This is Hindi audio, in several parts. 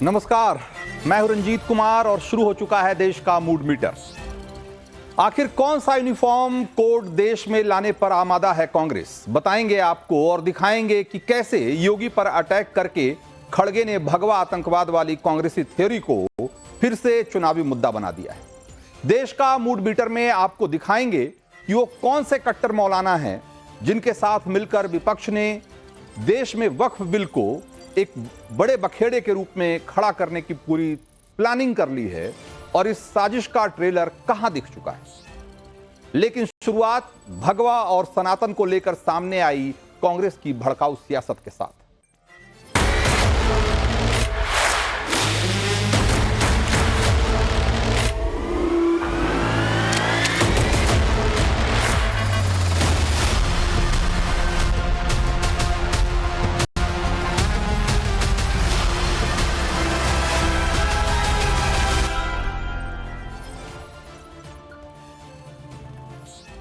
नमस्कार, मैं हूं रंजीत कुमार और शुरू हो चुका है देश का मूड मीटर। आखिर कौन सा यूनिफॉर्म कोड देश में लाने पर आमादा है कांग्रेस, बताएंगे आपको और दिखाएंगे कि कैसे योगी पर अटैक करके खड़गे ने भगवा आतंकवाद वाली कांग्रेसी थ्योरी को फिर से चुनावी मुद्दा बना दिया है। देश का मूड मीटर में आपको दिखाएंगे कि वो कौन से कट्टर मौलाना हैं जिनके साथ मिलकर विपक्ष ने देश में वक्फ बिल को एक बड़े बखेड़े के रूप में खड़ा करने की पूरी प्लानिंग कर ली है और इस साजिश का ट्रेलर कहां दिख चुका है। लेकिन शुरुआत भगवा और सनातन को लेकर सामने आई कांग्रेस की भड़काऊ सियासत के साथ।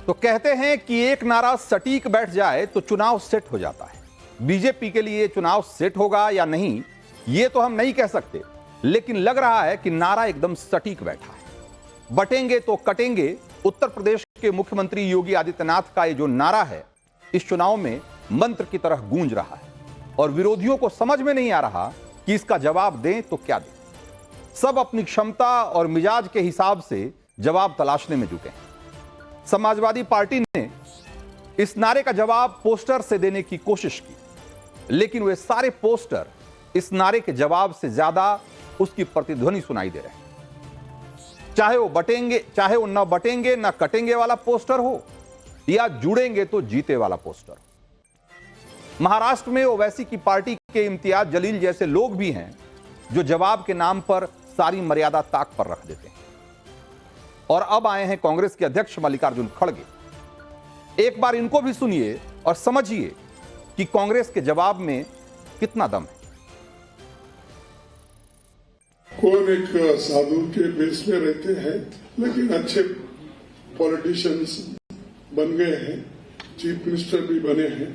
तो कहते हैं कि एक नारा सटीक बैठ जाए तो चुनाव सेट हो जाता है। बीजेपी के लिए चुनाव सेट होगा या नहीं यह तो हम नहीं कह सकते, लेकिन लग रहा है कि नारा एकदम सटीक बैठा है। बटेंगे तो कटेंगे उत्तर प्रदेश के मुख्यमंत्री योगी आदित्यनाथ का ये जो नारा है इस चुनाव में मंत्र की तरह गूंज रहा है और विरोधियों को समझ में नहीं आ रहा कि इसका जवाब दें तो क्या दें। सब अपनी क्षमता और मिजाज के हिसाब से जवाब तलाशने में जुटे हैं। समाजवादी पार्टी ने इस नारे का जवाब पोस्टर से देने की कोशिश की, लेकिन वे सारे पोस्टर इस नारे के जवाब से ज्यादा उसकी प्रतिध्वनि सुनाई दे रहे हैं। चाहे वो न बटेंगे न कटेंगे वाला पोस्टर हो या जुड़ेंगे तो जीते वाला पोस्टर हो। महाराष्ट्र में ओवैसी की पार्टी के इम्तियाज जलील जैसे लोग भी हैं जो जवाब के नाम पर सारी मर्यादा ताक पर रख देते हैं। और अब आए हैं कांग्रेस के अध्यक्ष मल्लिकार्जुन खड़गे। एक बार इनको भी सुनिए और समझिए कि कांग्रेस के जवाब में कितना दम है। कौन एक साधु के बेस में रहते हैं, लेकिन अच्छे पॉलिटिशियंस बन गए हैं, चीफ मिनिस्टर भी बने हैं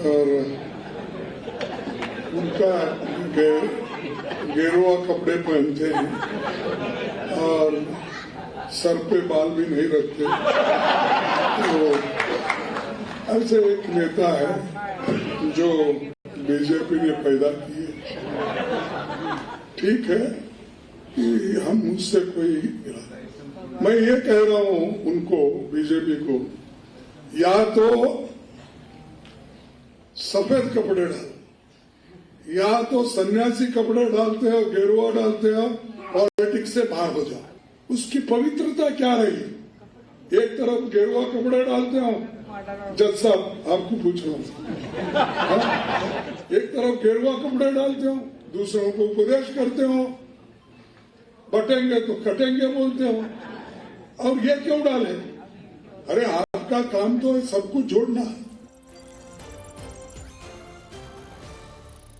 और उनका गेरुआ कपड़े पहनते हैं और सर पे बाल भी नहीं रखते। तो ऐसे एक नेता है जो बीजेपी ने पैदा किए। ठीक है कि हम मुझसे कोई, मैं ये कह रहा हूं उनको, बीजेपी को, या तो सफेद कपड़े डालो या तो सन्यासी कपड़े डालते हो, गेरुआ डालते हो, पॉलिटिक्स से बाहर हो जाओ। उसकी पवित्रता क्या रही? एक तरफ गेरुआ कपड़े डालते हो, जज साहब आपको पूछ रहा हूं, एक तरफ गेरुआ कपड़े डालते हो, दूसरों को उपदेश करते हो, बटेंगे तो कटेंगे बोलते हो, और ये क्यों डाले? अरे आपका काम तो सब कुछ जोड़ना है।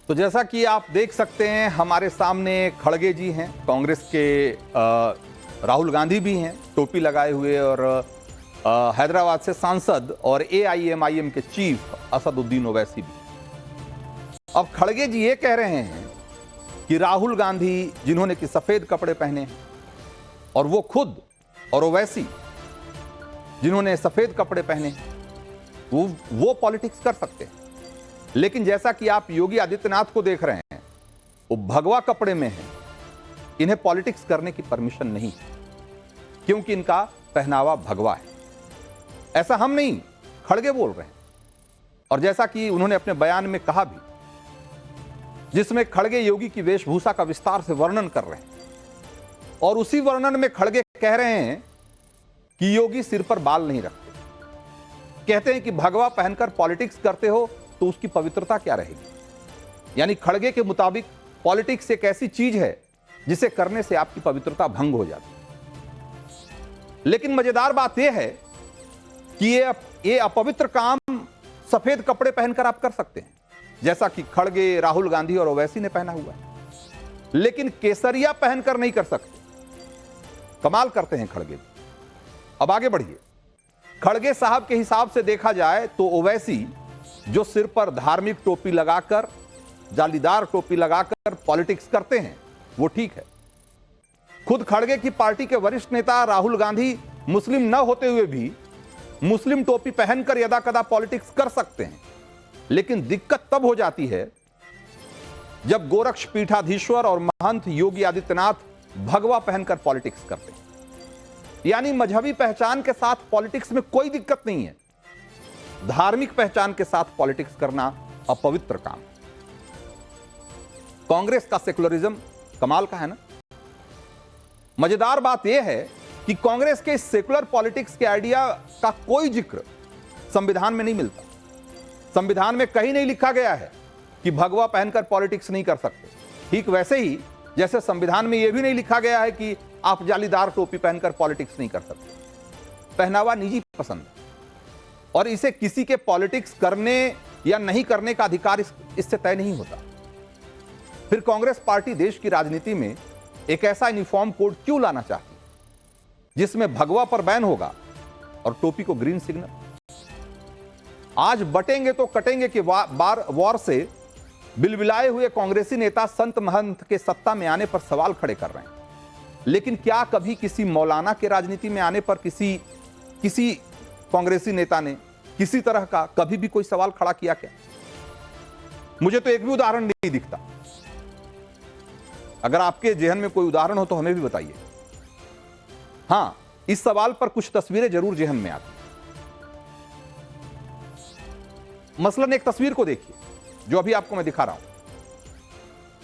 तो जैसा कि आप देख सकते हैं हमारे सामने खड़गे जी हैं, कांग्रेस के राहुल गांधी भी हैं टोपी लगाए हुए, और हैदराबाद से सांसद और एआईएमआईएम के चीफ असदुद्दीन ओवैसी भी। अब खड़गे जी ये कह रहे हैं कि राहुल गांधी जिन्होंने कि सफेद कपड़े पहने हैं और वो खुद, और ओवैसी जिन्होंने सफेद कपड़े पहने हैं, वो पॉलिटिक्स कर सकते हैं। लेकिन जैसा कि आप योगी आदित्यनाथ को देख रहे हैं वो भगवा कपड़े में हैं, इन्हें पॉलिटिक्स करने की परमिशन नहीं, क्योंकि इनका पहनावा भगवा है। ऐसा हम नहीं, खड़गे बोल रहे हैं। और जैसा कि उन्होंने अपने बयान में कहा भी, जिसमें खड़गे योगी की वेशभूषा का विस्तार से वर्णन कर रहे हैं, और उसी वर्णन में खड़गे कह रहे हैं कि योगी सिर पर बाल नहीं रखते। कहते हैं कि भगवा पहनकर पॉलिटिक्स करते हो तो उसकी पवित्रता क्या रहेगी। यानी खड़गे के मुताबिक पॉलिटिक्स एक ऐसी चीज है जिसे करने से आपकी पवित्रता भंग हो जाती है। लेकिन मजेदार बात यह है कि ये अपवित्र काम सफेद कपड़े पहनकर आप कर सकते हैं, जैसा कि खड़गे, राहुल गांधी और ओवैसी ने पहना हुआ है, लेकिन केसरिया पहनकर नहीं कर सकते। कमाल करते हैं खड़गे। अब आगे बढ़िए। खड़गे साहब के हिसाब से देखा जाए तो ओवैसी जो सिर पर धार्मिक टोपी लगाकर जालीदार टोपी लगाकर पॉलिटिक्स करते हैं वो ठीक है। खुद खड़गे की पार्टी के वरिष्ठ नेता राहुल गांधी मुस्लिम न होते हुए भी मुस्लिम टोपी पहनकर यदा कदा पॉलिटिक्स कर सकते हैं, लेकिन दिक्कत तब हो जाती है जब गोरक्ष पीठाधीश्वर और महंत योगी आदित्यनाथ भगवा पहनकर पॉलिटिक्स करते हैं। यानी मजहबी पहचान के साथ पॉलिटिक्स में कोई दिक्कत नहीं है, धार्मिक पहचान के साथ पॉलिटिक्स करना अपवित्र काम। कांग्रेस का सेकुलरिज्म कमाल का है ना। मजेदार बात यह है कि कांग्रेस के सेकुलर पॉलिटिक्स के आइडिया का कोई जिक्र संविधान में नहीं मिलता। संविधान में कहीं नहीं लिखा गया है कि भगवा पहनकर पॉलिटिक्स नहीं कर सकते। ठीक वैसे ही जैसे संविधान में यह भी नहीं लिखा गया है कि आप जालीदार टोपी पहनकर पॉलिटिक्स नहीं कर सकते। पहनावा निजी पसंद है और इसे किसी के पॉलिटिक्स करने या नहीं करने का अधिकार इससे तय नहीं होता। फिर कांग्रेस पार्टी देश की राजनीति में एक ऐसा यूनिफॉर्म कोड क्यों लाना चाहती जिसमें भगवा पर बैन होगा और टोपी को ग्रीन सिग्नल? आज बटेंगे तो कटेंगे के बार वॉर से बिलबिलाए हुए कांग्रेसी नेता संत महंत के सत्ता में आने पर सवाल खड़े कर रहे हैं, लेकिन क्या कभी किसी मौलाना के राजनीति में आने पर किसी कांग्रेसी नेता ने किसी तरह का कभी भी कोई सवाल खड़ा किया क्या? मुझे तो एक भी उदाहरण नहीं दिखता। अगर आपके जेहन में कोई उदाहरण हो तो हमें भी बताइए। हां, इस सवाल पर कुछ तस्वीरें जरूर जेहन में आती। मसलन एक तस्वीर को देखिए जो अभी आपको मैं दिखा रहा हूं।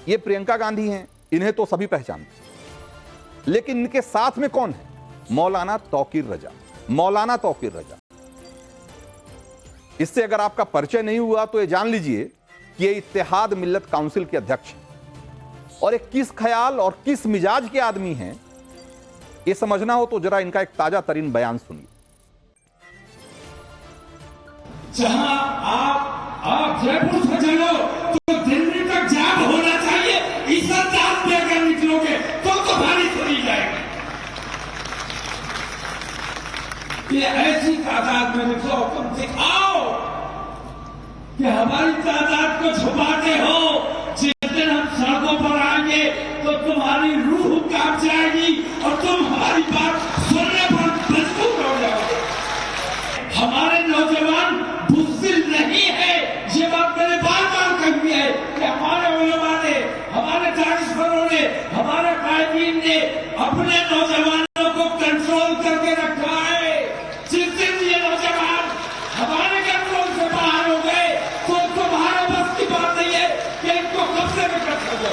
ये प्रियंका गांधी हैं, इन्हें तो सभी पहचानते, लेकिन इनके साथ में कौन है? मौलाना तौकीर रजा। मौलाना तौकीर रजा, इससे अगर आपका परिचय नहीं हुआ तो ये जान लीजिए कि ये इत्तेहाद मिल्लत काउंसिल के अध्यक्ष हैं और एक किस ख्याल और किस मिजाज के आदमी हैं ये समझना हो तो जरा इनका एक ताजा तरीन बयान सुनिए। जहां आप जयपुर से चलो तो दिल्ली तक जाम होना चाहिए। इज्जतदार पे अगर निकलोगे तो तुम्हारी सुनी जाएगी। ये ऐसी तादाद में निकलो, तुम दिखाओ कि हमारी तादाद को छुपाते हो। जिस दिन हम सड़कों पर आएंगे तो तुम्हारी रूह कांप जाएगी और तुम हमारी बात सुनने पर मजबूर हो जाओगे। हमारे नौजवान बुज़दिल नहीं है, ये बात मैंने बार बार कही है कि हमारे उलमा ने, हमारे दानिशवरों ने, हमारे कायदीन ने अपने नौजवानों को कंट्रोल करके रखा है। जिस दिन ये नौजवान हमारे कंट्रोल से बाहर हो गए तो तुम्हारे बस की बात नहीं है कि इनको कब्जे में कर सको।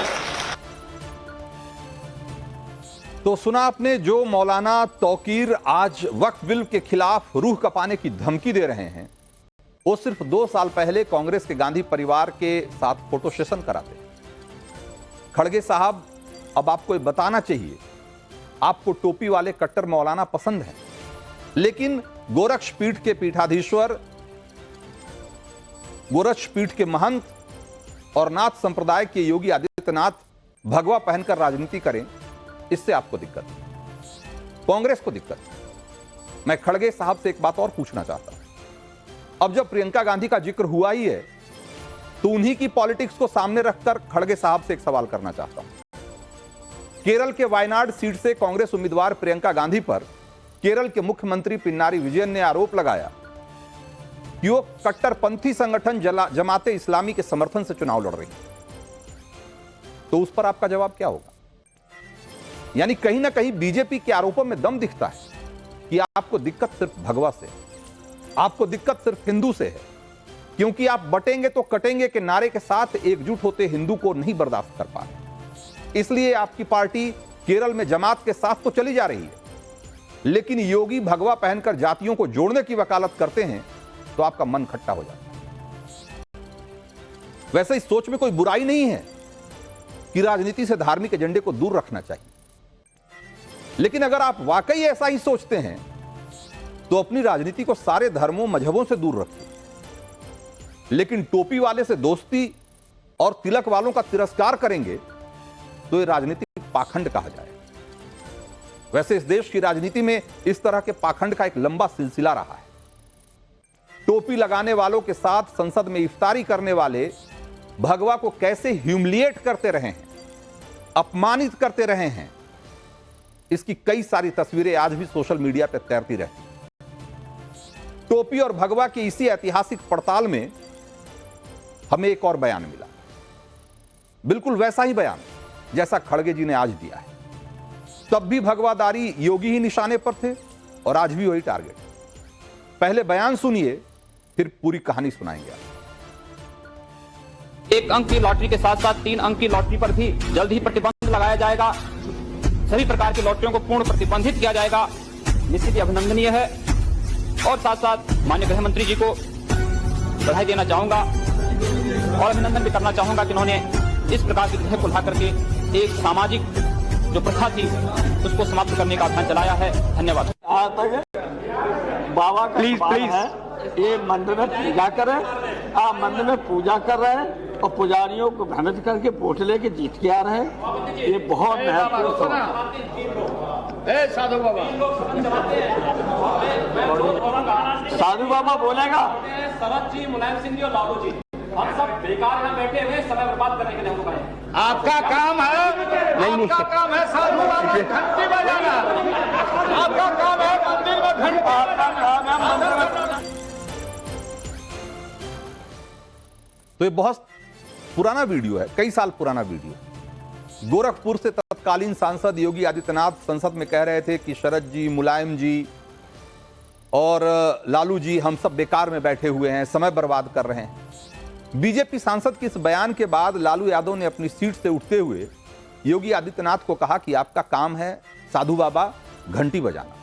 तो सुना आपने जो मौलाना तौकीर आज वक्फ बिल के खिलाफ रूह कपाने की धमकी दे रहे हैं, वो सिर्फ 2 साल पहले कांग्रेस के गांधी परिवार के साथ फोटो सेशन कराते। खड़गे साहब, अब आपको बताना चाहिए, आपको टोपी वाले कट्टर मौलाना पसंद हैं, लेकिन गोरक्ष पीठ के पीठाधीश्वर, गोरक्ष पीठ के महंत और नाथ संप्रदाय के योगी आदित्यनाथ भगवा पहनकर राजनीति करें, इससे आपको दिक्कत, कांग्रेस को दिक्कत। मैं खड़गे साहब से एक बात और पूछना चाहता हूं। अब जब प्रियंका गांधी का जिक्र हुआ ही है तो उन्हीं की पॉलिटिक्स को सामने रखकर खड़गे साहब से एक सवाल करना चाहता हूं। केरल के वायनाड सीट से कांग्रेस उम्मीदवार प्रियंका गांधी पर केरल के मुख्यमंत्री पिनाराई विजयन ने आरोप लगाया कि वो कट्टरपंथी संगठन जमाते इस्लामी के समर्थन से चुनाव लड़ रही है। तो उस पर आपका जवाब क्या होगा? यानी कहीं ना कहीं बीजेपी के आरोपों में दम दिखता है कि आपको दिक्कत सिर्फ भगवा से, आपको दिक्कत सिर्फ हिंदू से है, क्योंकि आप बटेंगे तो कटेंगे के नारे के साथ एकजुट होते हिंदू को नहीं बर्दाश्त कर पा रहे। इसलिए आपकी पार्टी केरल में जमात के साथ तो चली जा रही है, लेकिन योगी भगवा पहनकर जातियों को जोड़ने की वकालत करते हैं तो आपका मन खट्टा हो जाता है। वैसे इस सोच में कोई बुराई नहीं है कि राजनीति से धार्मिक एजेंडे को दूर रखना चाहिए, लेकिन अगर आप वाकई ऐसा ही सोचते हैं तो अपनी राजनीति को सारे धर्मों मजहबों से दूर रखिए, लेकिन टोपी वाले से दोस्ती और तिलक वालों का तिरस्कार करेंगे तो यह राजनीतिक पाखंड कहा जाए। वैसे इस देश की राजनीति में इस तरह के पाखंड का एक लंबा सिलसिला रहा है। टोपी लगाने वालों के साथ संसद में इफ्तारी करने वाले भगवा को कैसे ह्यूमिलिएट करते रहे हैं, अपमानित करते रहे हैं, इसकी कई सारी तस्वीरें आज भी सोशल मीडिया पर तैरती रहती हैं। टोपी और भगवा की इसी ऐतिहासिक पड़ताल में हमें एक और बयान मिला, बिल्कुल वैसा ही बयान जैसा खड़गे जी ने आज दिया है। तब भी भगवादारी योगी ही निशाने पर थे और आज भी वही टारगेट। पहले बयान सुनिए, फिर पूरी कहानी सुनाएंगे आप। 1 अंक की लॉटरी के साथ साथ 3 अंक की लॉटरी पर भी जल्द ही प्रतिबंध लगाया जाएगा। सभी प्रकार की लॉटरियों को पूर्ण प्रतिबंधित किया जाएगा। निश्चित ही अभिनंदनीय है। और साथ साथ माननीय गृह मंत्री जी को बधाई देना चाहूंगा और अभिनंदन भी करना चाहूंगा कि उन्होंने इस प्रकार के विधेयक को ला करके एक सामाजिक जो प्रथा थी उसको समाप्त करने का अभियान चलाया है। धन्यवाद। बाबा प्लीज है, ये मंदिर में पूजा करें। आप मंदिर में पूजा कर रहे हैं और पुजारियों को भ्रमित करके वोट लेके जीत के आ रहे हैं। ये बहुत महत्वपूर्ण है। साधु बाबा बोलेगा। शरद जी, मुलायम सिंह जी और लालू जी, हम सब बेकार यहाँ बैठे हुए समय बर्बाद करने के लिए हमको करें। आपका काम है, आपका काम है साधु बाबा घंटी बजाना। आपका काम है मंदिर में घंटी, आपका काम है मंदिर में। तो ये बहुत पुराना वीडियो है, कई साल पुराना वीडियो। गोरखपुर से तत्कालीन सांसद योगी आदित्यनाथ संसद में कह रहे थे कि शरद जी, मुलायम जी और लालू जी हम सब बेकार में बैठे हुए हैं, समय बर्बाद कर रहे हैं। बीजेपी सांसद के इस बयान के बाद लालू यादव ने अपनी सीट से उठते हुए योगी आदित्यनाथ को कहा कि आपका काम है साधु बाबा घंटी बजाना,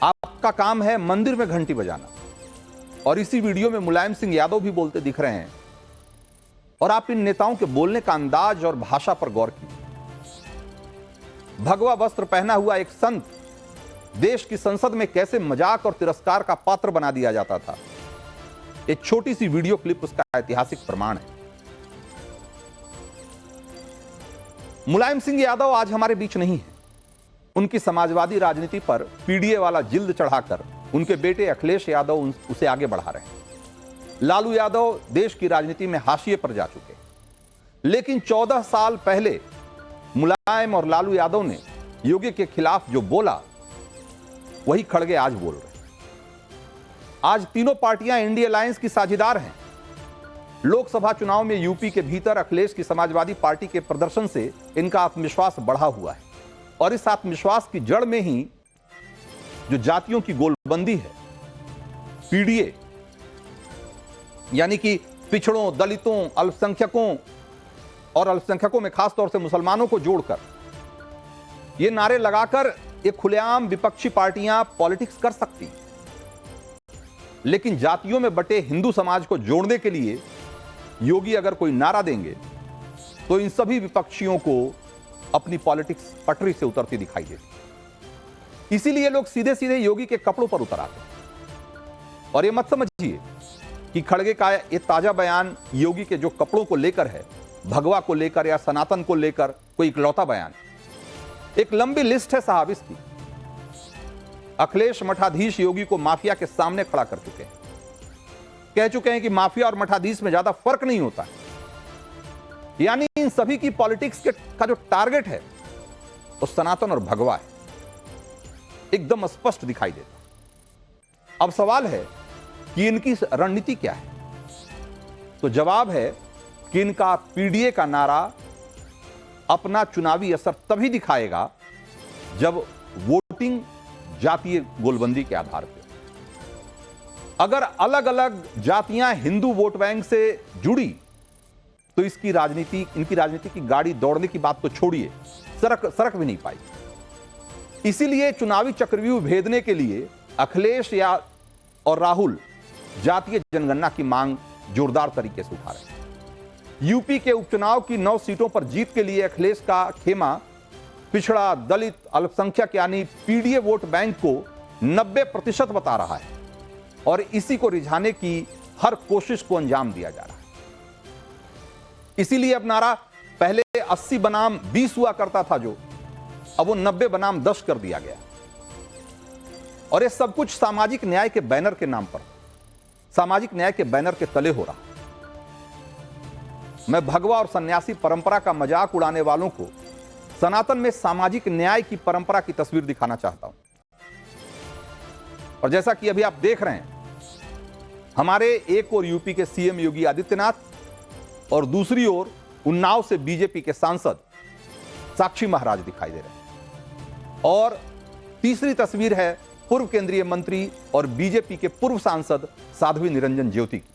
आपका काम है मंदिर में घंटी बजाना। और इसी वीडियो में मुलायम सिंह यादव भी बोलते दिख रहे हैं। और आप इन नेताओं के बोलने का अंदाज और भाषा पर गौर कीजिए। भगवा वस्त्र पहना हुआ एक संत देश की संसद में कैसे मजाक और तिरस्कार का पात्र बना दिया जाता था, एक छोटी सी वीडियो क्लिप उसका ऐतिहासिक प्रमाण है। मुलायम सिंह यादव आज हमारे बीच नहीं है। उनकी समाजवादी राजनीति पर पीडीए वाला जिल्द चढ़ाकर उनके बेटे अखिलेश यादव उसे आगे बढ़ा रहे हैं। लालू यादव देश की राजनीति में हाशिए पर जा चुके, लेकिन 14 साल पहले मुलायम और लालू यादव ने योगी के खिलाफ जो बोला वही खड़गे आज बोल रहे हैं। आज तीनों पार्टियां इंडिया अलायंस की साझेदार हैं। लोकसभा चुनाव में यूपी के भीतर अखिलेश की समाजवादी पार्टी के प्रदर्शन से इनका आत्मविश्वास बढ़ा हुआ है और इस आत्मविश्वास की जड़ में ही जो जातियों की गोलबंदी है, पीडीए यानी कि पिछड़ों, दलितों, अल्पसंख्यकों और अल्पसंख्यकों में खासतौर से मुसलमानों को जोड़कर ये नारे लगाकर ये खुलेआम विपक्षी पार्टियां पॉलिटिक्स कर सकती, लेकिन जातियों में बटे हिंदू समाज को जोड़ने के लिए योगी अगर कोई नारा देंगे तो इन सभी विपक्षियों को अपनी पॉलिटिक्स पटरी से उतरती दिखाई देती। इसीलिए लोग सीधे सीधे योगी के कपड़ों पर उतर आते। और ये मत समझिए कि खड़गे का ये ताजा बयान योगी के जो कपड़ों को लेकर है, भगवा को लेकर या सनातन को लेकर कोई इकलौता बयान। एक लंबी लिस्ट है साहब इसकी। अखिलेश मठाधीश योगी को माफिया के सामने खड़ा कर चुके हैं, कह चुके हैं कि माफिया और मठाधीश में ज्यादा फर्क नहीं होता है। यानी इन सभी की पॉलिटिक्स का जो टारगेट है वो सनातन और भगवा है, एकदम स्पष्ट दिखाई देता। अब सवाल है कि इनकी रणनीति क्या है। तो जवाब है कि इनका पीडीए का नारा अपना चुनावी असर तभी दिखाएगा जब वोटिंग जातीय गोलबंदी के आधार पर। अगर अलग अलग जातियां हिंदू वोट बैंक से जुड़ी तो इनकी राजनीति की गाड़ी दौड़ने की बात तो छोड़िए, सरक भी नहीं पाई। इसीलिए चुनावी चक्रव्यूह भेदने के लिए अखिलेश और राहुल जातीय जनगणना की मांग जोरदार तरीके से उठा रहे हैं। यूपी के उपचुनाव की 9 सीटों पर जीत के लिए अखिलेश का खेमा पिछड़ा, दलित, अल्पसंख्यक यानी पीडीए वोट बैंक को 90% बता रहा है और इसी को रिझाने की हर कोशिश को अंजाम दिया जा रहा है। इसीलिए अब नारा पहले 80 बनाम 20 हुआ करता था, जो अब वो 90 बनाम 10 कर दिया गया। और ये सब कुछ सामाजिक न्याय के बैनर के नाम पर, सामाजिक न्याय के बैनर के तले हो रहा। मैं भगवा और सन्यासी परंपरा का मजाक उड़ाने वालों को सनातन में सामाजिक न्याय की परंपरा की तस्वीर दिखाना चाहता हूं। और जैसा कि अभी आप देख रहे हैं, हमारे एक ओर यूपी के सीएम योगी आदित्यनाथ और दूसरी ओर उन्नाव से बीजेपी के सांसद साक्षी महाराज दिखाई दे रहे हैं। और तीसरी तस्वीर है पूर्व केंद्रीय मंत्री और बीजेपी के पूर्व सांसद साध्वी निरंजन ज्योति की।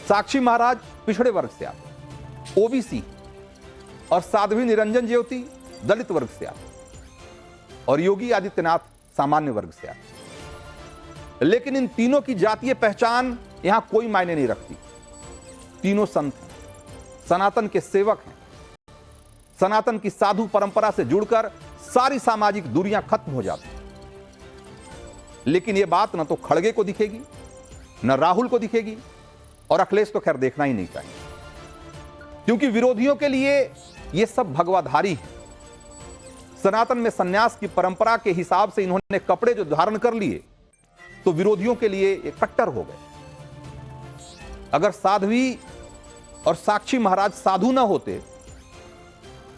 साक्षी महाराज पिछड़े वर्ग से आते, ओबीसी, और साध्वी निरंजन ज्योति दलित वर्ग से आते, और योगी आदित्यनाथ सामान्य वर्ग से आते। लेकिन इन तीनों की जातीय पहचान यहां कोई मायने नहीं रखती। तीनों संत हैं, सनातन के सेवक हैं, सनातन की साधु परंपरा से जुड़कर सारी सामाजिक दूरियां खत्म हो जाती। लेकिन यह बात न तो खड़गे को दिखेगी, न राहुल को दिखेगी, और अखिलेश तो खैर देखना ही नहीं चाहिए, क्योंकि विरोधियों के लिए यह सब भगवाधारी है। सनातन में सन्यास की परंपरा के हिसाब से इन्होंने कपड़े जो धारण कर लिए तो विरोधियों के लिए ये कट्टर हो गए। अगर साध्वी और साक्षी महाराज साधु न होते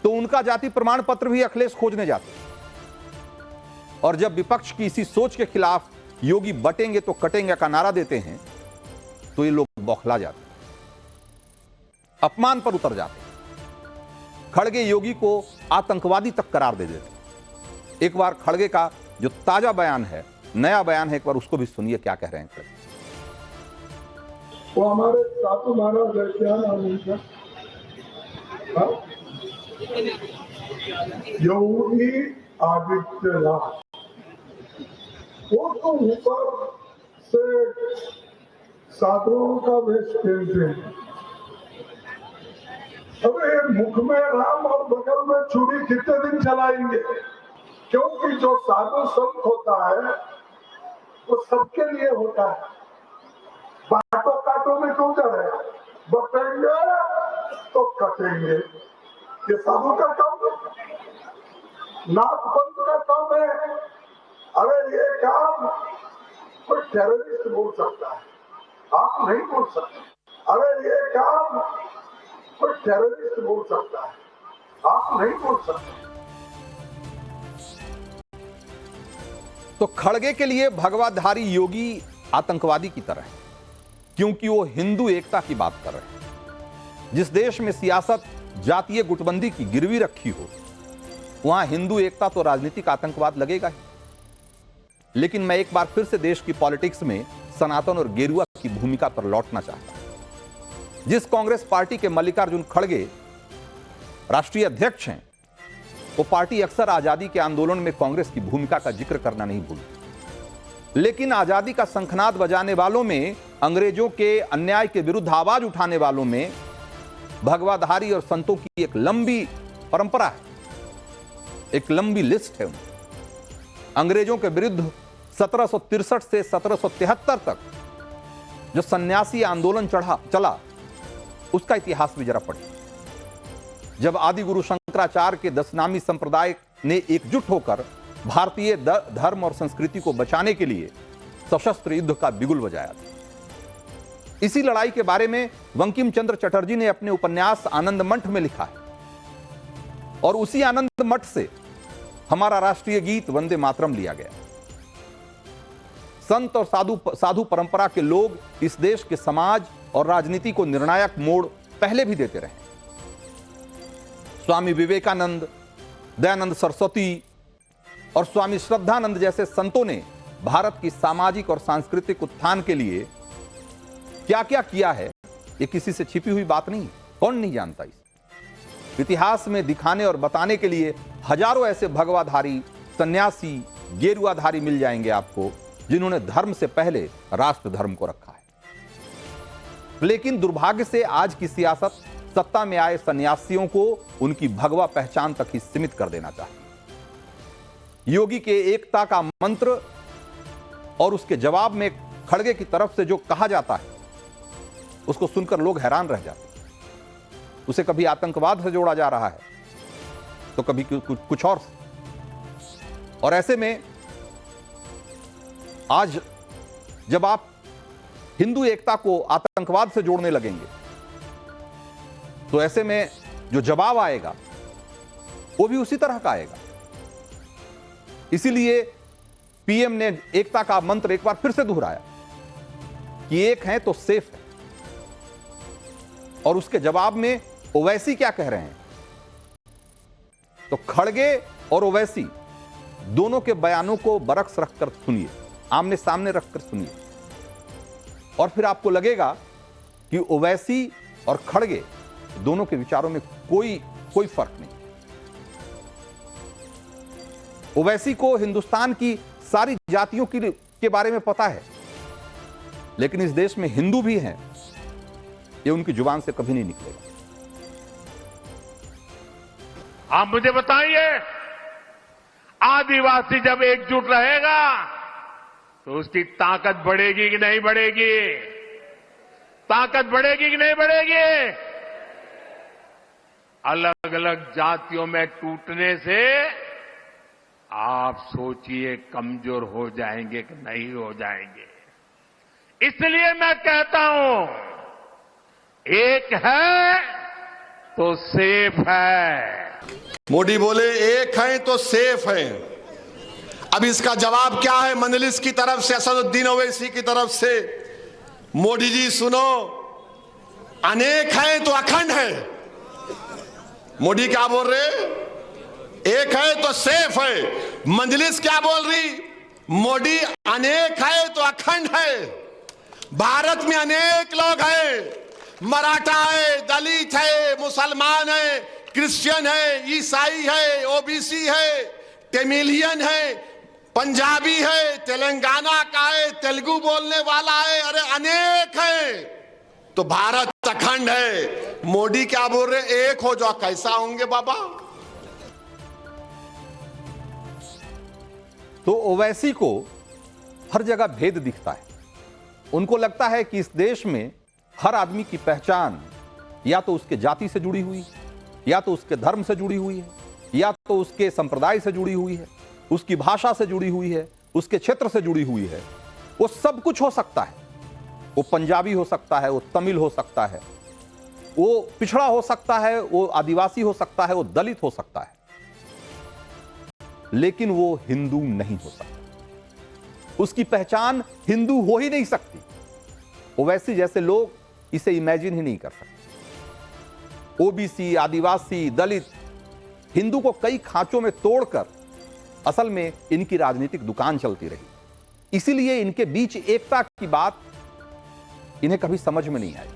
तो उनका जाति प्रमाण पत्र भी अखिलेश खोजने जाते। और जब विपक्ष की इसी सोच के खिलाफ योगी बटेंगे तो कटेंगे का नारा देते हैं तो ये लोग बौखला जाते, अपमान पर उतर जाते, खड़गे योगी को आतंकवादी तक करार दे देते। एक बार खड़गे का जो ताजा बयान है, नया बयान है, एक बार उसको भी सुनिए क्या कह रहे हैं खड़गे। वो हमारे साधु महाराज है, क्या नाम उनका, योगी आदित्यनाथ। वो तो ऊपर से साधुओं का वेश पहनते हैं। अरे मुख में राम और बगल में छुरी कितने दिन चलाएंगे? क्योंकि जो साधु संत होता है वो सबके लिए होता है। बाटो काटो में क्यों करे? बटेंगे तो कटेंगे, ये साधु का काम है, नाथ पंथ का काम है। अरे ये काम कोई टेररिस्ट बोल सकता है, आप नहीं बोल सकते। अरे ये काम कोई टेररिस्ट बोल सकता है, आप नहीं बोल सकते। तो खड़गे के लिए भगवाधारी योगी आतंकवादी की तरह है, क्योंकि वो हिंदू एकता की बात कर रहे हैं। जिस देश में सियासत जातीय गुटबंदी की गिरवी रखी हो, वहां हिंदू एकता तो राजनीतिक आतंकवाद लगेगा ही। लेकिन मैं एक बार फिर से देश की पॉलिटिक्स में सनातन और गेरुआ की भूमिका पर लौटना चाहता हूं। जिस कांग्रेस पार्टी के मल्लिकार्जुन खड़गे राष्ट्रीय अध्यक्ष हैं, वो पार्टी अक्सर आजादी के आंदोलन में कांग्रेस की भूमिका का जिक्र करना नहीं भूलती। लेकिन आजादी का शंखनाद बजाने वालों में, अंग्रेजों के अन्याय के विरुद्ध आवाज उठाने वालों में भगवाधारी और संतों की एक लंबी परंपरा है, एक लंबी लिस्ट है। अंग्रेजों के विरुद्ध 1763 से 1773 तक जो सन्यासी आंदोलन चला, उसका इतिहास भी जरा पढ़िए। जब आदि गुरु शंकराचार्य के 10 नामी संप्रदाय ने एकजुट होकर भारतीय धर्म और संस्कृति को बचाने के लिए सशस्त्र युद्ध का बिगुल बजाया था। इसी लड़ाई के बारे में बंकिम चंद्र चटर्जी ने अपने उपन्यास आनंद मठ में लिखा है, और उसी आनंद मठ से हमारा राष्ट्रीय गीत वंदे मातरम लिया गया। संत और साधु परंपरा के लोग इस देश के समाज और राजनीति को निर्णायक मोड़ पहले भी देते रहे। स्वामी विवेकानंद, दयानंद सरस्वती और स्वामी श्रद्धानंद जैसे संतों ने भारत की सामाजिक और सांस्कृतिक उत्थान के लिए क्या क्या किया है, ये किसी से छिपी हुई बात नहीं, कौन नहीं जानता। इतिहास में दिखाने और बताने के लिए हजारों ऐसे भगवाधारी, सन्यासी, गेरुआधारी मिल जाएंगे आपको, जिन्होंने धर्म से पहले राष्ट्र धर्म को रखा है। लेकिन दुर्भाग्य से आज की सियासत सत्ता में आए सन्यासियों को उनकी भगवा पहचान तक ही सीमित कर देना चाहती। योगी के एकता का मंत्र और उसके जवाब में खड़गे की तरफ से जो कहा जाता है, उसको सुनकर लोग हैरान रह जाते। उसे कभी आतंकवाद से जोड़ा जा रहा है तो कभी कुछ और ऐसे में आज जब आप हिंदू एकता को आतंकवाद से जोड़ने लगेंगे तो ऐसे में जो जवाब आएगा वो भी उसी तरह का आएगा। इसीलिए पीएम ने एकता का मंत्र एक बार फिर से दोहराया कि एक है तो सेफ है। और उसके जवाब में ओवैसी क्या कह रहे हैं, तो खड़गे और ओवैसी दोनों के बयानों को बरक्स रखकर सुनिए, आमने सामने रखकर सुनिए, और फिर आपको लगेगा कि ओवैसी और खड़गे दोनों के विचारों में कोई फर्क नहीं। ओवैसी को हिंदुस्तान की सारी जातियों के बारे में पता है, लेकिन इस देश में हिंदू भी हैं, ये उनकी जुबान से कभी नहीं निकलेगा। आप मुझे बताइए, आदिवासी जब एकजुट रहेगा तो उसकी ताकत बढ़ेगी कि नहीं बढ़ेगी? ताकत बढ़ेगी कि नहीं बढ़ेगी? अलग अलग जातियों में टूटने से आप सोचिए कमजोर हो जाएंगे कि नहीं हो जाएंगे। इसलिए मैं कहता हूं, एक है तो सेफ है। मोदी बोले एक हैं तो सेफ हैं। अब इसका जवाब क्या है मजलिस की तरफ से, असदुद्दीन ओवैसी की तरफ से? मोदी जी सुनो, अनेक हैं तो अखंड है। मोदी क्या बोल रहे? एक है तो सेफ है। मजलिस क्या बोल रही? मोदी अनेक है तो अखंड है। भारत में अनेक लोग हैं, मराठा है, दलित है, मुसलमान है, क्रिश्चियन है, ईसाई है, ओबीसी है, तमिलियन है, पंजाबी है, तेलंगाना का है, तेलुगु बोलने वाला है, अरे अनेक है। तो भारत अखंड है। मोदी क्या बोल रहे? एक हो जाओ। कैसा होंगे बाबा? तो ओवैसी को हर जगह भेद दिखता है। उनको लगता है कि इस देश में हर आदमी की पहचान या तो उसके जाति से जुड़ी हुई, या तो उसके धर्म से जुड़ी हुई है, या तो उसके संप्रदाय से जुड़ी हुई है, उसकी भाषा से जुड़ी हुई है, उसके क्षेत्र से जुड़ी हुई है। वो सब कुछ हो सकता है। वो पंजाबी हो सकता है, वो तमिल हो सकता है, वो पिछड़ा हो सकता है, वो आदिवासी हो सकता है, वो दलित हो सकता है, लेकिन वो हिंदू नहीं हो सकता। उसकी पहचान हिंदू हो ही नहीं सकती। ओवैसी जैसे लोग इसे इमेजिन ही नहीं कर सकते। ओबीसी, आदिवासी, दलित, हिंदू को कई खांचों में तोड़कर असल में इनकी राजनीतिक दुकान चलती रही। इसीलिए इनके बीच एकता की बात इन्हें कभी समझ में नहीं आई।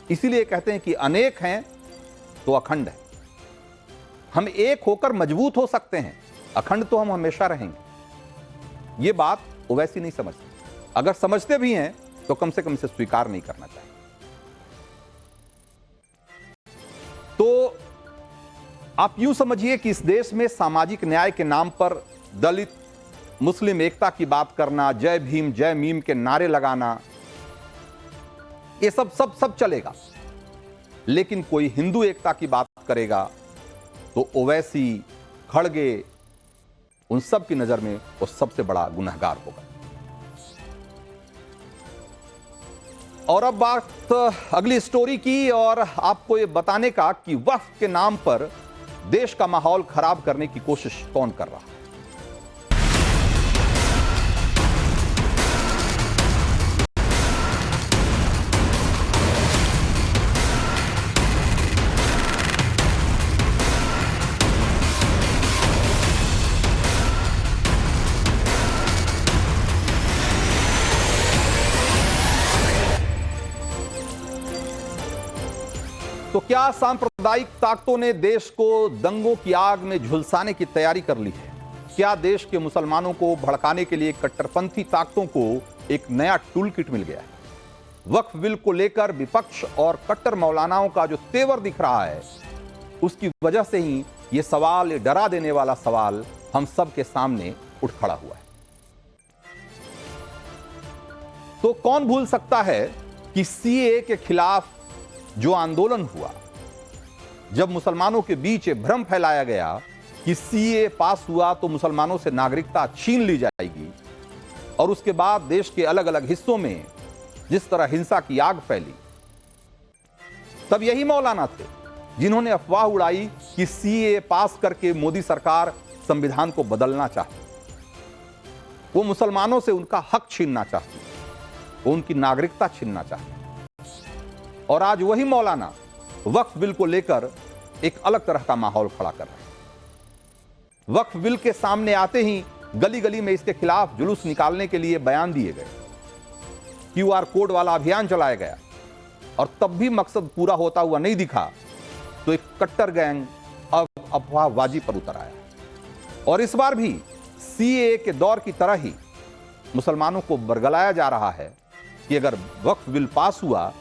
इसीलिए कहते हैं कि अनेक हैं तो अखंड है। हम एक होकर मजबूत हो सकते हैं, अखंड तो हम हमेशा रहेंगे। यह बात ओवैसी नहीं समझते। अगर समझते भी हैं तो कम से कम इसे स्वीकार नहीं करना चाहिए। तो आप यूं समझिए कि इस देश में सामाजिक न्याय के नाम पर दलित मुस्लिम एकता की बात करना, जय भीम जय मीम के नारे लगाना, ये सब चलेगा। लेकिन कोई हिंदू एकता की बात करेगा तो ओवैसी, खड़गे, उन सब की नजर में वो सबसे बड़ा गुनहगार होगा। और अब बात अगली स्टोरी की, और आपको ये बताने का कि वक्फ के नाम पर देश का माहौल खराब करने की कोशिश कौन कर रहा है। तो क्या सांप्रदायिक ताकतों ने देश को दंगों की आग में झुलसाने की तैयारी कर ली है? क्या देश के मुसलमानों को भड़काने के लिए कट्टरपंथी ताकतों को एक नया टूल किट मिल गया है? वक्फ बिल को लेकर विपक्ष और कट्टर मौलानाओं का जो तेवर दिख रहा है, उसकी वजह से ही यह सवाल, ये डरा देने वाला सवाल हम सब के सामने उठ खड़ा हुआ है। तो कौन भूल सकता है कि सीए के खिलाफ जो आंदोलन हुआ, जब मुसलमानों के बीच भ्रम फैलाया गया कि सीए पास हुआ तो मुसलमानों से नागरिकता छीन ली जाएगी, और उसके बाद देश के अलग अलग हिस्सों में जिस तरह हिंसा की आग फैली, तब यही मौलाना थे जिन्होंने अफवाह उड़ाई कि सीए पास करके मोदी सरकार संविधान को बदलना चाहती, वो मुसलमानों से उनका हक छीनना चाहती, वो उनकी नागरिकता छीनना चाहती। और आज वही मौलाना वक्फ बिल को लेकर एक अलग तरह का माहौल खड़ा कर रहे हैं। वक्फ बिल के सामने आते ही गली गली में इसके खिलाफ जुलूस निकालने के लिए बयान दिए गए, क्यूआर कोड वाला अभियान चलाया गया, और तब भी मकसद पूरा होता हुआ नहीं दिखा तो एक कट्टर गैंग अब अफवाहबाजी पर उतर आया। और इस बार भी सीए के दौर की तरह ही मुसलमानों को बरगलाया जा रहा है कि अगर वक्फ बिल पास हुआ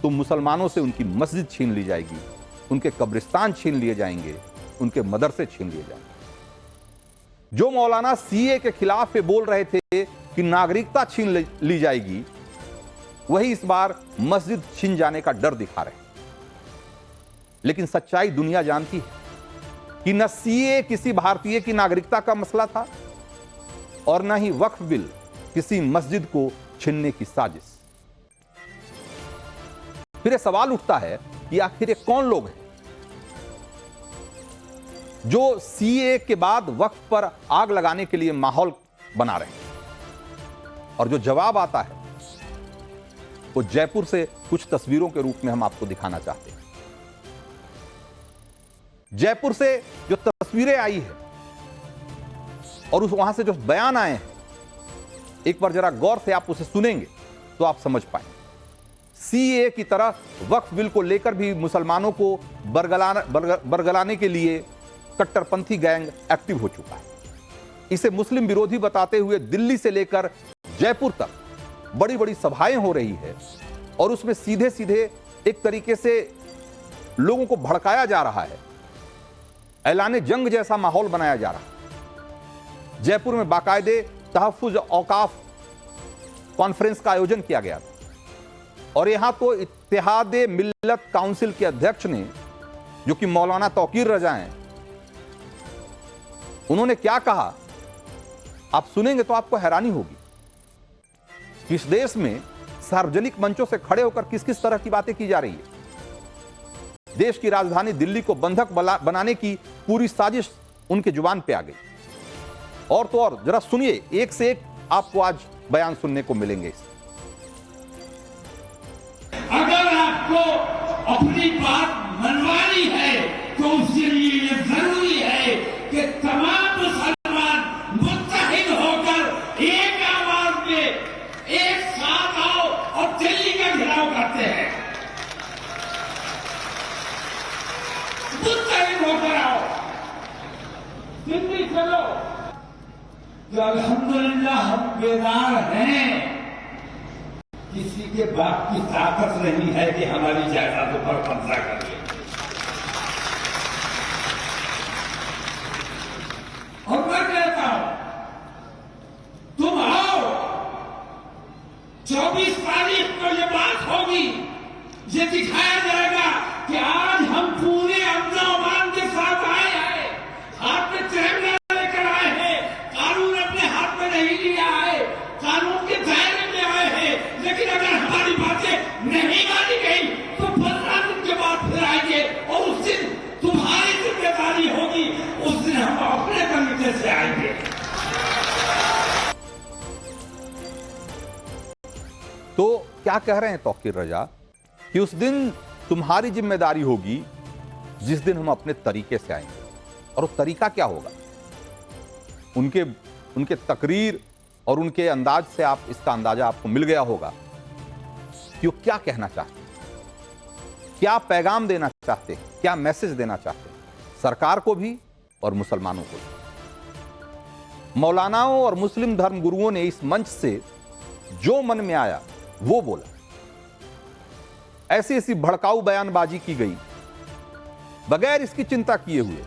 तो मुसलमानों से उनकी मस्जिद छीन ली जाएगी, उनके कब्रिस्तान छीन लिए जाएंगे, उनके मदरसे छीन लिए जाएंगे। जो मौलाना सीए के खिलाफ बोल रहे थे कि नागरिकता छीन ली जाएगी, वही इस बार मस्जिद छीन जाने का डर दिखा रहे हैं। लेकिन सच्चाई दुनिया जानती है कि न सीए किसी भारतीय की नागरिकता का मसला था और न ही वक्फ बिल किसी मस्जिद को छीनने की साजिश। फिर सवाल उठता है कि आखिर ये कौन लोग हैं जो सीए के बाद वक्फ पर आग लगाने के लिए माहौल बना रहे हैं। और जो जवाब आता है वो जयपुर से कुछ तस्वीरों के रूप में हम आपको दिखाना चाहते हैं। जयपुर से जो तस्वीरें आई है और वहां से जो बयान आए हैं, एक बार जरा गौर से आप उसे सुनेंगे तो आप समझ पाएंगे। सीए की तरह वक्फ बिल को लेकर भी मुसलमानों को बरगलाने के लिए कट्टरपंथी गैंग एक्टिव हो चुका है। इसे मुस्लिम विरोधी बताते हुए दिल्ली से लेकर जयपुर तक बड़ी बड़ी सभाएं हो रही है और उसमें सीधे सीधे एक तरीके से लोगों को भड़काया जा रहा है, ऐलाने जंग जैसा माहौल बनाया जा रहा है। जयपुर में बाकायदे तहफ्फुज औकाफ कॉन्फ्रेंस का आयोजन किया गया था और यहां तो इत्तेहादे मिल्लत काउंसिल के अध्यक्ष ने, जो कि मौलाना तौकीर रजा हैं, उन्होंने क्या कहा आप सुनेंगे तो आपको हैरानी होगी कि इस देश में सार्वजनिक मंचों से खड़े होकर किस किस तरह की बातें की जा रही है। देश की राजधानी दिल्ली को बंधक बनाने की पूरी साजिश उनके जुबान पे आ गई। और तो और जरा सुनिए, एक से एक आपको आज बयान सुनने को मिलेंगे। अगर आपको अपनी बात मनवानी है तो उसके लिए ये जरूरी है कि तमाम मुसलमान मुत्तहिद होकर एक आवाज में एक साथ आओ और दिल्ली का घेराव करते हैं। मुत्तहिद होकर आओ, दिल्ली चलो। तो अल्हम्दुलिल्लाह हम बेदार हैं, किसी के बाप की ताकत नहीं है कि हमारी जायदादों पर कब्जा कर ले। और मैं कहता हूं तुम आओ, 24 तारीख को ये बात होगी, ये दिखाया जाएगा कि आज हम पूरे अमन के साथ आए हैं, हाथ में तिरंगा लेकर आए हैं, कानून अपने हाथ में नहीं लिया है, कानून के दायरे में आए हैं। लेकिन अगर हमारी बातें नहीं मानी गई तो 15 दिन के बाद फिर आएंगे और उस दिन तुम्हारी जिम्मेदारी होगी, उस दिन हम अपने तरीके से आएंगे। तो क्या कह रहे हैं तौकीर रजा कि उस दिन तुम्हारी जिम्मेदारी होगी जिस दिन हम अपने तरीके से आएंगे। और वो तरीका क्या होगा? उनके तकरीर और उनके अंदाज से आप इसका अंदाजा आपको मिल गया होगा कि वो क्या कहना चाहते हैं, क्या पैगाम देना चाहते हैं, क्या मैसेज देना चाहते हैं, सरकार को भी और मुसलमानों को भी। मौलानाओं और मुस्लिम धर्मगुरुओं ने इस मंच से जो मन में आया वो बोला। ऐसी ऐसी भड़काऊ बयानबाजी की गई बगैर इसकी चिंता किए हुए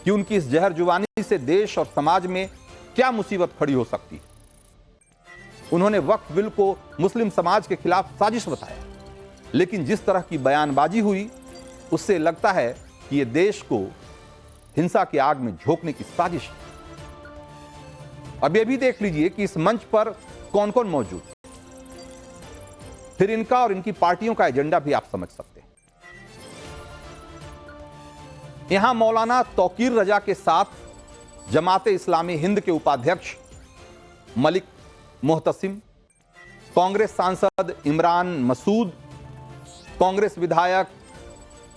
कि उनकी इस जहर जुबानी से देश और समाज में क्या मुसीबत खड़ी हो सकती है। उन्होंने वक्फ बिल को मुस्लिम समाज के खिलाफ साजिश बताया, लेकिन जिस तरह की बयानबाजी हुई उससे लगता है कि यह देश को हिंसा की आग में झोंकने की साजिश है। अब यह भी देख लीजिए कि इस मंच पर कौन कौन मौजूद। फिर इनका और इनकी पार्टियों का एजेंडा भी आप समझ सकते हैं। यहां मौलाना तौकीर रजा के साथ जमाते इस्लामी हिंद के उपाध्यक्ष मलिक मोहतसिम, कांग्रेस सांसद इमरान मसूद, कांग्रेस विधायक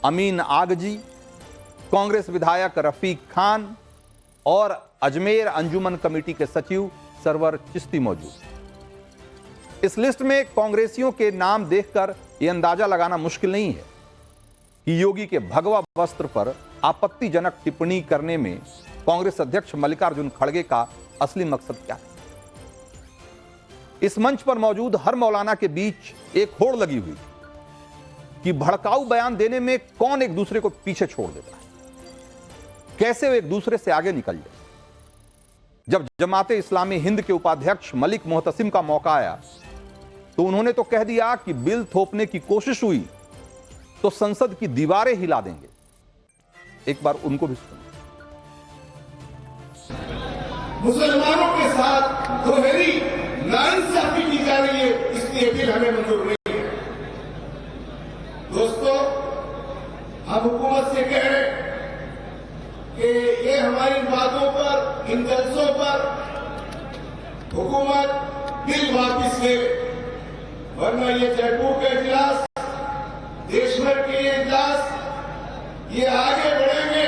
अमीन आगजी, कांग्रेस विधायक रफीक खान और अजमेर अंजुमन कमेटी के सचिव सरवर चिश्ती मौजूद। इस लिस्ट में कांग्रेसियों के नाम देखकर यह अंदाजा लगाना मुश्किल नहीं है कि योगी के भगवा वस्त्र पर आपत्तिजनक टिप्पणी करने में कांग्रेस अध्यक्ष मल्लिकार्जुन खड़गे का असली मकसद क्या है। इस मंच पर मौजूद हर मौलाना के बीच एक होड़ लगी हुई कि भड़काऊ बयान देने में कौन एक दूसरे को पीछे छोड़ देता है, कैसे वे एक दूसरे से आगे निकल जाए। जब जमाते इस्लामी हिंद के उपाध्यक्ष मलिक मोहतसिम का मौका आया तो उन्होंने तो कह दिया कि बिल थोपने की कोशिश हुई तो संसद की दीवारें हिला देंगे। एक बार उनको भी सुनिए। मुसलमानों के साथ दोहरी नाइंसाफी की जा रही है, इसलिए बिल हमें मंजूर नहीं है। दोस्तों, हम हुकूमत से कह रहे हैं कि ये हमारी बातों पर, इन जलसों पर हुकूमत बिल वापिस ले, वरना ये जयपुर का इजलास, देश भर के ये इजलास, ये आगे बढ़ेंगे।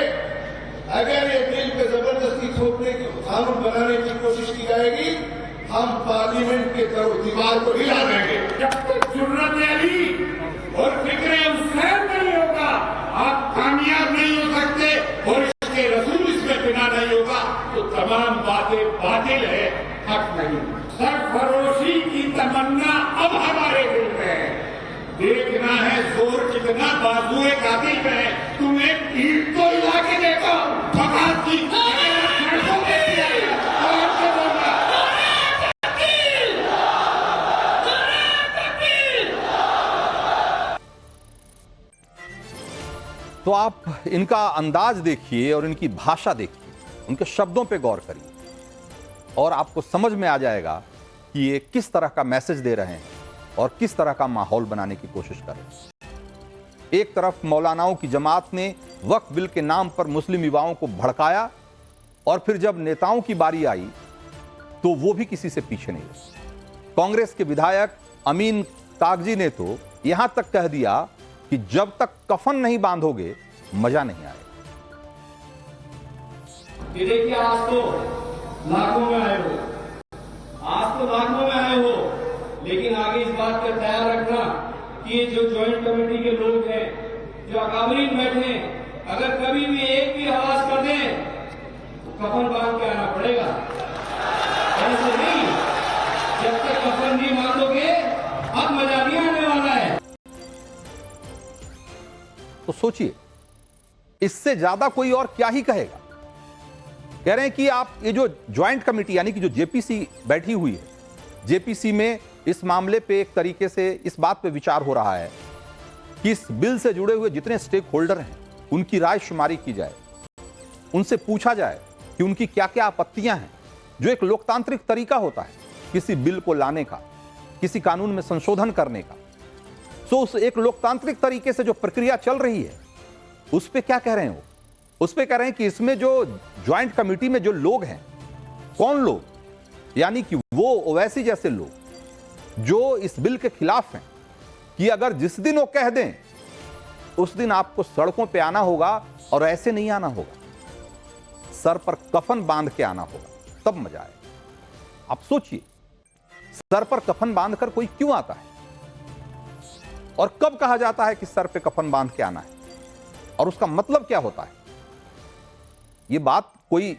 अगर ये बिल पे जबरदस्ती थोपने की, कानून बनाने की कोशिश की जाएगी, हम पार्लियामेंट के दीवार को हिला देंगे। जब तक जुर्रत अली और फिक्र हुसैन नहीं होगा, आप कामयाब नहीं हो सकते, और इसके रसूल इसमें बिना नहीं होगा तो तमाम बातें बातिल है, हक नहीं। सरफरोशी की तमन्ना अब हमारे दिल में है। देखना है जोर कितना बाजुए कातिल में है। तुम एक ईंट तो हिला के देखो, फकात की सड़कों पे और से बोलना। तो आप इनका अंदाज देखिए और इनकी भाषा देखिए, उनके शब्दों पे गौर करिए और आपको समझ में आ जाएगा कि ये किस तरह का मैसेज दे रहे हैं और किस तरह का माहौल बनाने की कोशिश कर रहे हैं। एक तरफ मौलानाओं की जमात ने वक्फ बिल के नाम पर मुस्लिम युवाओं को भड़काया और फिर जब नेताओं की बारी आई तो वो भी किसी से पीछे नहीं रहे। कांग्रेस के विधायक अमीन कागजी ने तो यहां तक कह दिया कि जब तक कफन नहीं बांधोगे मजा नहीं आएगा। ये देखिए, आज तो लाखों में आए हो, आज तो लाखों में आए हो, लेकिन आगे इस बात का ख्याल रखना कि ये जो ज्वाइंट कमेटी के लोग हैं, जो अकाबरीन बैठे हैं, अगर कभी भी एक भी आवाज कर दें तो कफन बांध के आना पड़ेगा। ऐसे नहीं, जब तक कफन नहीं बांधोगे अब मजा नहीं आने वाला है। तो सोचिए, इससे ज्यादा कोई और क्या ही कहेगा। कह रहे हैं कि आप ये जो ज्वाइंट कमेटी यानी कि जो जेपीसी बैठी हुई है, जेपीसी में इस मामले पे एक तरीके से इस बात पे विचार हो रहा है कि इस बिल से जुड़े हुए जितने स्टेक होल्डर हैं उनकी राय शुमारी की जाए, उनसे पूछा जाए कि उनकी क्या क्या आपत्तियां हैं, जो एक लोकतांत्रिक तरीका होता है किसी बिल को लाने का, किसी कानून में संशोधन करने का। तो उस एक लोकतांत्रिक तरीके से जो प्रक्रिया चल रही है उस पे क्या कह रहे हैं वो? उस पे कह रहे हैं कि इसमें जो ज्वाइंट कमेटी में जो लोग हैं, कौन लोग, यानी कि वो ओवैसी जैसे लोग जो इस बिल के खिलाफ हैं, कि अगर जिस दिन वो कह दें उस दिन आपको सड़कों पे आना होगा और ऐसे नहीं आना होगा, सर पर कफन बांध के आना होगा, तब मजा आए। आप सोचिए, सर पर कफन बांधकर कोई क्यों आता है और कब कहा जाता है कि सर पे कफन बांध के आना है और उसका मतलब क्या होता है। यह बात कोई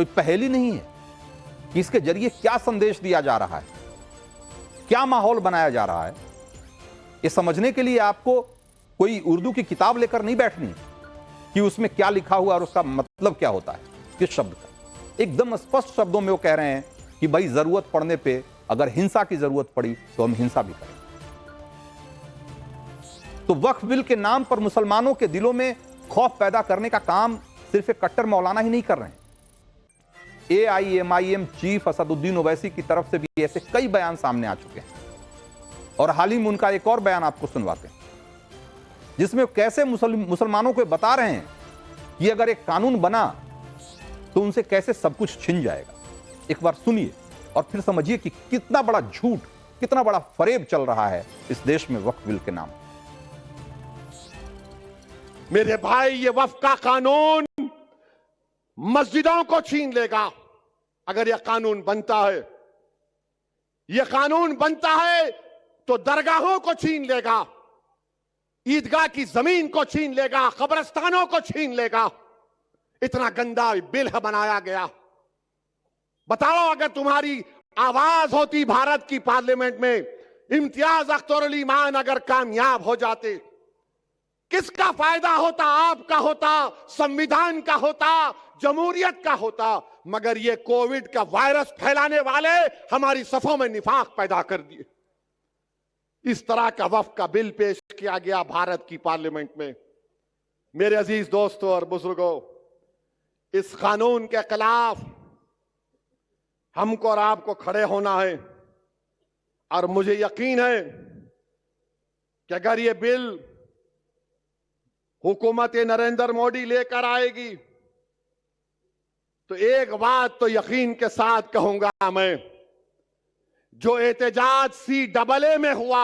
पहेली नहीं है कि इसके जरिए क्या संदेश दिया जा रहा है, क्या माहौल बनाया जा रहा है। यह समझने के लिए आपको कोई उर्दू की किताब लेकर नहीं बैठनी कि उसमें क्या लिखा हुआ और उसका मतलब क्या होता है, किस शब्द का। एकदम स्पष्ट शब्दों में वो कह रहे हैं कि भाई जरूरत पड़ने पे अगर हिंसा की जरूरत पड़ी तो हम हिंसा भी करें। तो वक्फ बिल के नाम पर मुसलमानों के दिलों में खौफ पैदा करने का काम सिर्फ एक कट्टर मौलाना ही नहीं कर रहे हैं। AIMIM चीफ असदुद्दीन ओवैसी की तरफ से भी ऐसे कई बयान सामने आ चुके हैं और हाल ही में उनका एक और बयान आपको सुनवाते हैं, जिसमें कैसे मुसलमानों को बता रहे हैं कि अगर एक कानून बना तो उनसे कैसे सब कुछ छिन जाएगा। एक बार सुनिए और फिर समझिए कि कितना बड़ा झूठ, कितना बड़ा फरेब चल रहा है इस देश में वक्फ बिल के नाम। मेरे भाई, ये वक्फ का कानून मस्जिदों को छीन लेगा अगर यह कानून बनता है। यह कानून बनता है तो दरगाहों को छीन लेगा, ईदगाह की जमीन को छीन लेगा, कब्रिस्तानों को छीन लेगा। इतना गंदा बिल है बनाया गया। बताओ, अगर तुम्हारी आवाज होती भारत की पार्लियामेंट में, इम्तियाज अख्तर अली मान अगर कामयाब हो जाते, किसका फायदा होता? आपका होता, संविधान का होता, जमहूरियत का होता। मगर ये कोविड का वायरस फैलाने वाले हमारी सफों में निफाक पैदा कर दिए। इस तरह का वक्फ का बिल पेश किया गया भारत की पार्लियामेंट में। मेरे अजीज दोस्तों और बुजुर्गों, इस कानून के खिलाफ हमको और आपको खड़े होना है। और मुझे यकीन है कि अगर ये बिल हुकूमत नरेंद्र मोदी लेकर आएगी तो एक बात तो यकीन के साथ कहूंगा मैं, जो एहतजाज CAA में हुआ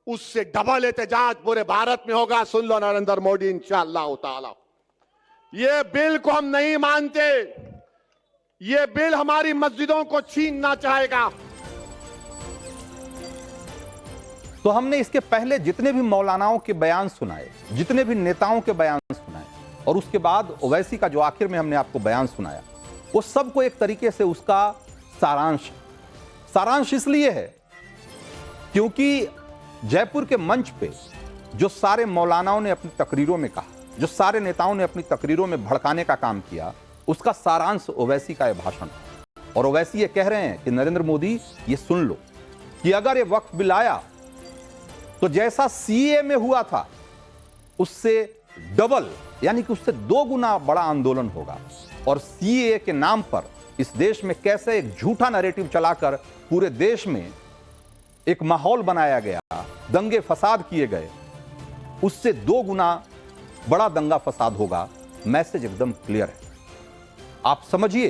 उससे डबल एहतजाज पूरे भारत में होगा। सुन लो नरेंद्र मोदी, इंशाअल्लाह ताला। ये बिल को हम नहीं मानते। ये बिल हमारी मस्जिदों को छीनना चाहेगा। तो हमने इसके पहले जितने भी मौलानाओं के बयान सुनाए, जितने भी नेताओं के बयान सुनाए, और उसके बाद ओवैसी का जो आखिर में हमने आपको बयान सुनाया, वो सबको एक तरीके से उसका सारांश इसलिए है क्योंकि जयपुर के मंच पे जो सारे मौलानाओं ने अपनी तकरीरों में कहा, जो सारे नेताओं ने अपनी तकरीरों में भड़काने का काम किया, उसका सारांश ओवैसी का यह भाषण था। और ओवैसी ये कह रहे हैं कि नरेंद्र मोदी, ये सुन लो कि अगर ये वक्फ बिल आया तो जैसा CAA में हुआ था उससे डबल, यानी कि उससे 2 गुना बड़ा आंदोलन होगा। और CAA के नाम पर इस देश में कैसे एक झूठा नैरेटिव चलाकर पूरे देश में एक माहौल बनाया गया, दंगे फसाद किए गए, उससे 2 गुना बड़ा दंगा फसाद होगा। मैसेज एकदम क्लियर है। आप समझिए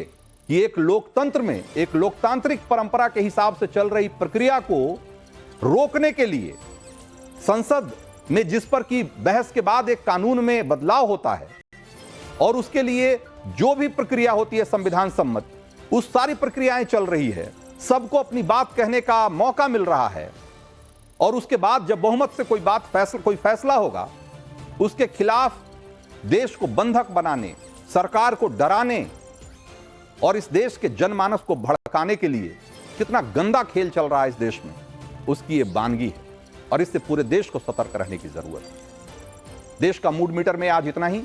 कि एक लोकतंत्र में, एक लोकतांत्रिक परंपरा के हिसाब से चल रही प्रक्रिया को रोकने के लिए संसद में जिस पर की बहस के बाद एक कानून में बदलाव होता है और उसके लिए जो भी प्रक्रिया होती है संविधान सम्मत, उस सारी प्रक्रियाएं चल रही है, सबको अपनी बात कहने का मौका मिल रहा है। और उसके बाद जब बहुमत से कोई फैसला होगा, उसके खिलाफ देश को बंधक बनाने, सरकार को डराने और इस देश के जनमानस को भड़काने के लिए कितना गंदा खेल चल रहा है इस देश में, उसकी ये बानगी है। और इससे पूरे देश को सतर्क रहने की जरूरत है। देश का मूड मीटर में आज इतना ही।